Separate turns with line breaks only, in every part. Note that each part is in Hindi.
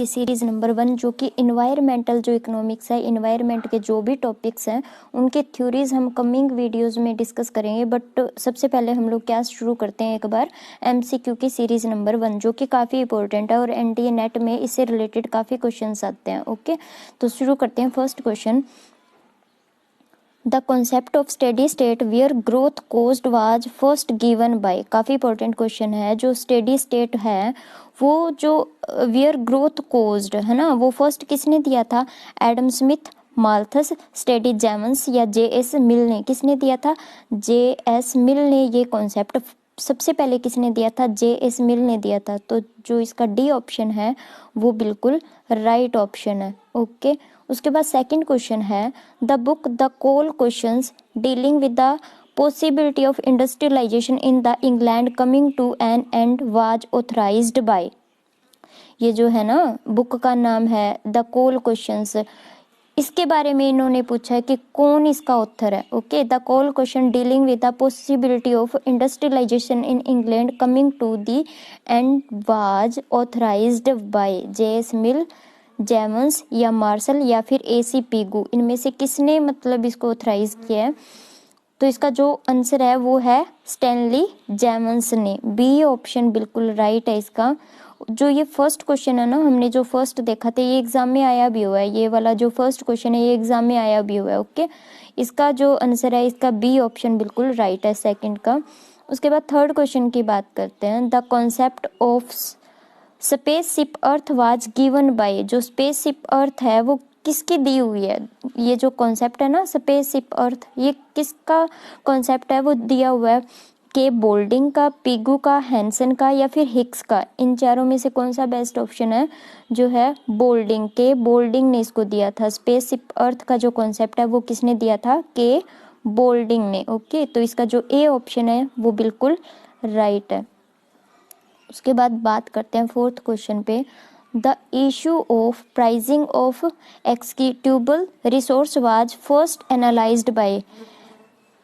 की सीरीज नंबर 1 जो कि इन्वायरमेंटल जो इकोनॉमिक्स है, इन्वायरमेंट के जो भी टॉपिक्स हैं उनके थ्योरीज हम कमिंग वीडियोस में डिस्कस करेंगे। बट सबसे पहले हम लोग क्या शुरू करते हैं, एक बार एमसीक्यू की सीरीज नंबर 1 जो कि काफ़ी इंपॉर्टेंट है और एनडीए नेट में इससे रिलेटेड काफ़ी क्वेश्चंस आते हैं। ओके, तो शुरू करते हैं। First question, the concept of steady state where growth caused was first given by, काफ़ी इंपॉर्टेंट क्वेश्चन है। जो स्टेडी स्टेट है वो जो वेयर ग्रोथ कोज्ड है ना, वो फर्स्ट किसने दिया था? एडम स्मिथ, माल्थस, स्टेडी जेमन्स या जेएस मिल ने। किसने दिया था? जेएस मिल ने ये कॉन्सेप्ट सबसे पहले किसने दिया था? जेएस मिल ने दिया था। तो जो इसका डी ऑप्शन है वो बिल्कुल राइट ऑप्शन है। ओके, उसके बाद सेकंड क्वेश्चन है, the book the coal questions dealing with the possibility of industrialization in the England coming to an end was authorized by, ये जो है ना बुक का नाम है द कोल क्वेश्चंस, इसके बारे में इन्होंने पूछा है कि कौन इसका ऑथर है। Okay, the coal question dealing with the possibility of industrialisation in England coming to the end was authorised by J S Mill, Jevons या मार्शल या फिर एसी पिगू, इनमें से किसने मतलब इसको ऑथराइज किया है? तो इसका जो आंसर है वो है स्टैनली जेमन्स ने। बी ऑप्शन बिल्कुल राइट है इसका। जो ये फर्स्ट क्वेश्चन है ना, हमने जो फर्स्ट देखा था ये एग्जाम में आया भी हुआ है, ये वाला जो फर्स्ट क्वेश्चन है ये एग्जाम में आया भी हुआ है। ओके, इसका जो आंसर है इसका बी ऑप्शन बिल्कुल राइट है सेकंड का। उसके बाद थर्ड क्वेश्चन की बात करते हैं, the concept of spaceship earth was given by, जो स्पेसशिप अर्थ है वो किसकी दी हुई है? ये जो कॉन्सेप्ट है ना स्पेसशिप अर्थ, ये किसका कॉन्सेप्ट है? वो दिया हुआ है के बोल्डिंग का, पिगू का, हैंसन का या फिर हिक्स का। इन चारों में से कौन सा बेस्ट ऑप्शन है? जो है बोल्डिंग, के बोल्डिंग ने इसको दिया था। स्पेसशिप अर्थ का जो कॉन्सेप्ट है वो किसने दिया था? के बोल्डिंग ने। ओके, तो इसका जो ए ऑप्शन है वो बिल्कुल राइट है। उसके बाद बात करते हैं फोर्थ क्वेश्चन पे, the issue of pricing of exhaustible resource was first analysed by,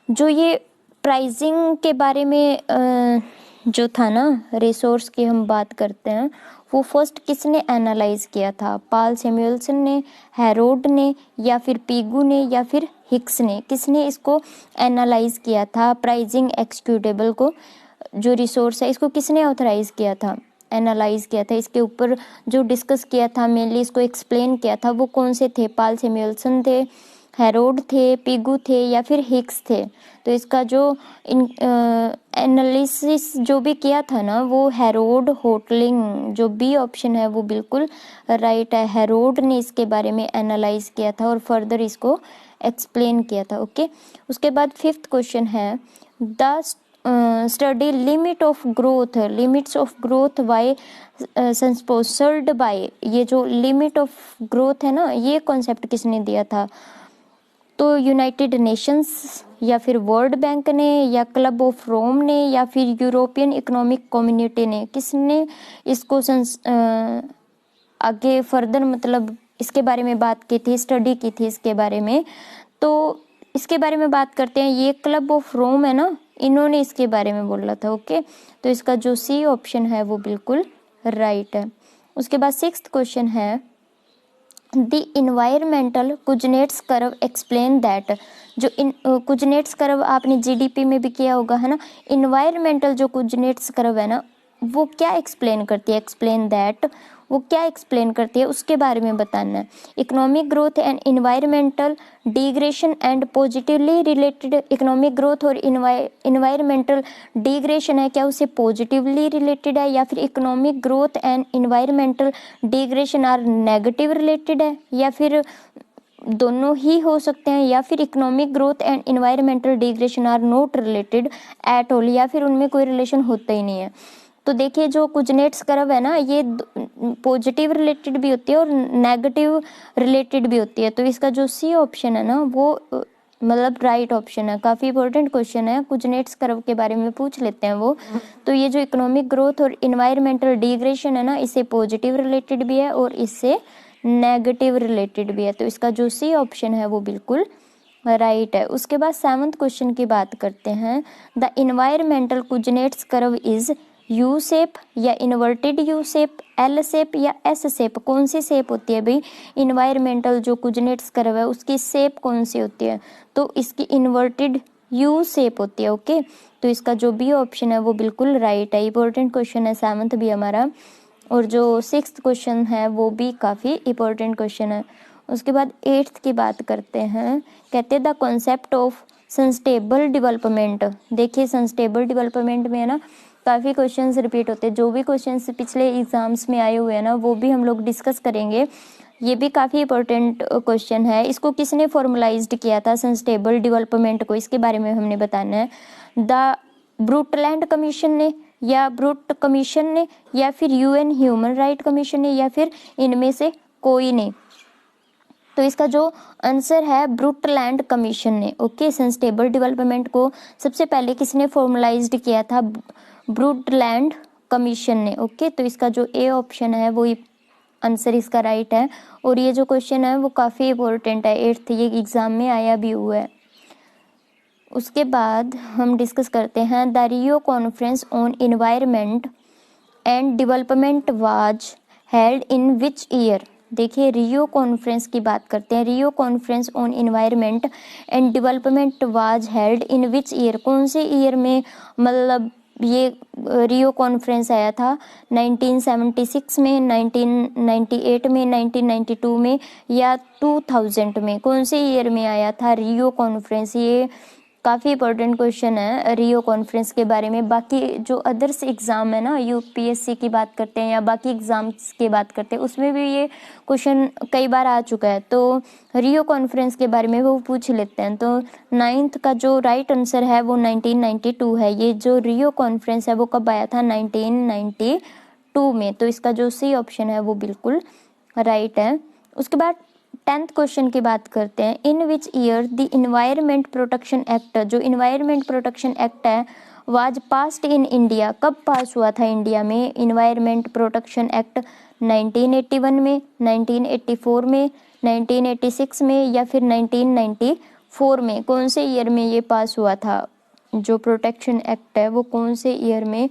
जो ये प्राइसिंग के बारे में जो था ना रिसोर्स की हम बात करते हैं, वो फर्स्ट किसने एनालाइज किया था? पॉल सैमुएल्सन ने, हेरोड ने या फिर पिगू ने या फिर हिक्स ने? किसने इसको एनालाइज किया था प्राइसिंग एक्सक्यूटेबल को? जो रिसोर्स है इसको किसने ऑथराइज किया था, एनालाइज किया था? इसके ऊपर जो डिस्कस किया था, मेनली इसको एक्सप्लेन किया था, वो कौन से थे? पॉल सैमुएल्सन थे, हेरोड थे, पिगू थे या फिर हिक्स थे? तो इसका जो एनालिसिस जो भी किया था ना वो हेरोड होटलिंग, जो बी ऑप्शन है वो बिल्कुल राइट है। हेरोड ने इसके बारे में एनालाइज किया था और फर्दर इसको एक्सप्लेन किया था। ओके, उसके बाद फिफ्थ क्वेश्चन है, the study limit of growth, limits of growth by sponsored by, ये जो लिमिट ऑफ ग्रोथ है ना ये कॉन्सेप्ट किसने दिया था? तो यूनाइटेड नेशंस या फिर वर्ल्ड बैंक ने या क्लब ऑफ रोम ने या फिर यूरोपियन इकोनॉमिक कम्युनिटी ने? किसने इसको आगे फर्दर मतलब इसके बारे में बात की थी, स्टडी की थी इसके बारे में? तो इसके बारे में बात करते हैं, ये क्लब ऑफ रोम है ना, इन्होंने इसके बारे में बोला था। ओके, तो इसका जो सी ऑप्शन है वो बिल्कुल राइट है। उसके बाद सिक्स्थ क्वेश्चन है, the environmental Kuznets curve explain that, जो कुजनेट्स कर्व आपने जीडीपी में भी किया होगा है ना, इन्वायरमेंटल जो कुजनेट्स कर्व है ना वो क्या एक्सप्लेन करती है? एक्सप्लेन दैट, वो क्या एक्सप्लेन करती है उसके बारे में बताना है। Economic growth and environmental degradation and positively related, economic growth और इन्वायरमेंटल डिग्रेशन है क्या उससे पॉजिटिवली रिलेटेड है, या फिर economic growth and environmental degradation are negative related है, या फिर दोनों ही हो सकते हैं, या फिर economic growth and environmental degradation are not related at all, या फिर उनमें कोई रिलेशन होता ही नहीं है। तो देखिए जो कुजनेट्स कर्व है ना ये पॉजिटिव रिलेटेड भी होती है और नेगेटिव रिलेटेड भी होती है। तो इसका जो सी ऑप्शन है ना वो मतलब राइट ऑप्शन है। काफ़ी इंपॉर्टेंट क्वेश्चन है, कुजनेट्स कर्व के बारे में पूछ लेते हैं वो। तो ये जो इकोनॉमिक ग्रोथ और इन्वायरमेंटल डिग्रेशन है ना इससे पॉजिटिव रिलेटेड भी है और इससे नेगेटिव रिलेटेड भी है। तो इसका जो सी ऑप्शन है वो बिल्कुल राइट है। उसके बाद सेवंथ क्वेश्चन की बात करते हैं, the environmental Kuznets curve is U shape या inverted U shape, L shape या एस शेप, कौन सी शेप होती है भाई इन्वायरमेंटल जो कुजनेट्स कर्व है उसकी शेप कौन सी होती है, तो इसकी इन्वर्टेड यू शेप होती है। ओके, तो इसका जो बी ऑप्शन है वो बिल्कुल राइट है। इंपॉर्टेंट क्वेश्चन है 7th भी हमारा, और जो 6th क्वेश्चन है वो भी काफ़ी इंपॉर्टेंट क्वेश्चन है। उसके बाद 8th की बात करते हैं, कहते हैं the concept of sustainable development. देखिए सस्टेनेबल डेवलपमेंट में है ना काफ़ी क्वेश्चंस रिपीट होते हैं, जो भी क्वेश्चंस पिछले एग्जाम्स में आए हुए हैं ना वो भी हम लोग डिस्कस करेंगे। ये भी काफ़ी इंपॉर्टेंट क्वेश्चन है। इसको किसने फॉर्मलाइज्ड किया था सस्टेनेबल डेवलपमेंट को, इसके बारे में हमने बताना है। द ब्रुटलैंड कमीशन ने, या ब्रूट कमीशन ने, या फिर यूएन ह्यूमन राइट कमीशन ने, या फिर इनमें से कोई ने। तो इसका जो आंसर है ब्रुटलैंड कमीशन ने। ओके, सस्टेनेबल डेवलपमेंट को सबसे पहले किसने फॉर्मलाइज्ड किया था, ब्रुटलैंड कमीशन ने। ओके, तो इसका जो ए ऑप्शन है वो आंसर इसका राइट है। और ये जो क्वेश्चन है वो काफ़ी इंपॉर्टेंट है, 8th ये एग्जाम में आया भी हुआ है। उसके बाद हम डिस्कस करते हैं the Rio conference on environment and development was held in which year. देखिए रियो कॉन्फ्रेंस की बात करते हैं, Rio conference on environment and development was held in which year, कौन से ईयर में मतलब ये रियो कॉन्फ्रेंस आया था, 1976 में, 1998 में, 1992 में या 2000 में, कौन से ईयर में आया था रियो कॉन्फ्रेंस। ये काफ़ी इंपॉर्टेंट क्वेश्चन है रियो कॉन्फ्रेंस के बारे में। बाकी जो अदर्स एग्ज़ाम है ना, यूपीएससी की बात करते हैं या बाकी एग्ज़ाम्स की बात करते हैं, उसमें भी ये क्वेश्चन कई बार आ चुका है, तो रियो कॉन्फ्रेंस के बारे में वो पूछ लेते हैं। तो 9th का जो राइट आंसर है वो 1992 है। ये जो रियो कॉन्फ्रेंस है वो कब आया था, 1992 में। तो इसका जो सी ऑप्शन है वो बिल्कुल राइट है। उसके बाद 10th क्वेश्चन की बात करते हैं, in which year the environment protection act, जो इन्वायरमेंट प्रोटेक्शन एक्ट है वाज पास्ड इन इंडिया, कब पास हुआ था इंडिया में इन्वायरमेंट प्रोटेक्शन एक्ट, 1981 में, 1984 में, 1986 में या फिर 1994 में, कौन से ईयर में ये पास हुआ था, जो प्रोटेक्शन एक्ट है वो कौन से ईयर में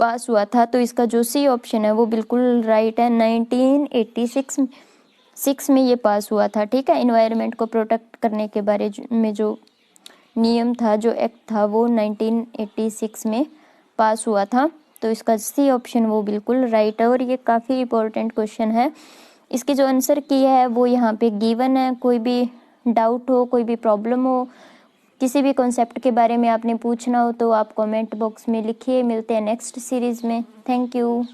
पास हुआ था। तो इसका जो सी ऑप्शन है वो बिल्कुल राइट है, 1986 में ये पास हुआ था। ठीक है, इन्वायरमेंट को प्रोटेक्ट करने के बारे में जो नियम था, जो एक्ट था वो 1986 में पास हुआ था। तो इसका सी ऑप्शन वो बिल्कुल राइट है। और ये काफ़ी इंपॉर्टेंट क्वेश्चन है, इसके जो आंसर किया है वो यहाँ पे गिवन है। कोई भी डाउट हो, कोई भी प्रॉब्लम हो, किसी भी कॉन्सेप्ट के बारे में आपने पूछना हो तो आप कमेंट बॉक्स में लिखिए। मिलते हैं नेक्स्ट सीरीज़ में। Thank you.